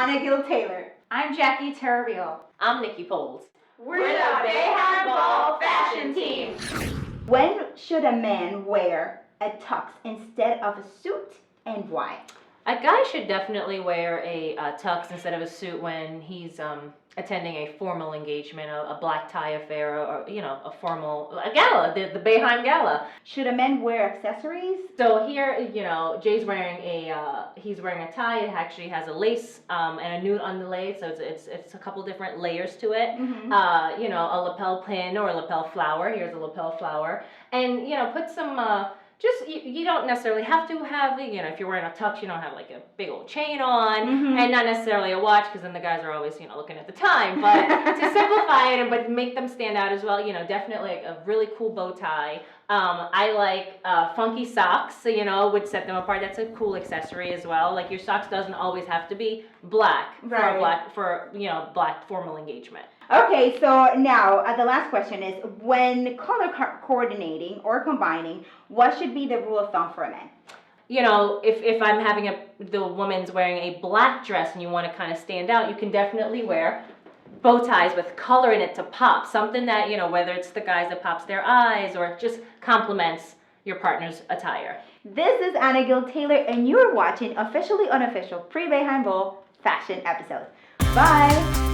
Anna Gill Taylor. I'm Jackie Terraville. I'm Nikki Poles. We're the Bayheim Ball Fashion Team. When should a man wear a tux instead of a suit, and why? A guy should definitely wear a tux instead of a suit when he's attending a formal engagement, a black tie affair, or a gala, the Bayheim Gala. Should a man wear accessories? So here, Jay's wearing he's wearing a tie. It actually has a lace and a nude underlay, so it's a couple different layers to it. Mm-hmm. A lapel pin or a lapel flower. Here's a lapel flower, and put some. You don't necessarily have to have, if you're wearing a tux, you don't have like a big old chain on, and not necessarily a watch, because then the guys are always, looking at the time. But to simplify it, but make them stand out as well, definitely like a really cool bow tie. I like funky socks, would set them apart. That's a cool accessory as well. Like your socks doesn't always have to be black for black formal engagement. Okay, so now the last question is, when color coordinating or combining, what should be the rule of thumb for a man? If I'm having the woman's wearing a black dress and you want to kind of stand out, you can definitely wear bow ties with color in it to pop. Something that, whether it's the guys that pops their eyes or just complements your partner's attire. This is Anna Gill Taylor, and you're watching Officially Unofficial Pre-Bayheim Bowl Fashion episode. Bye!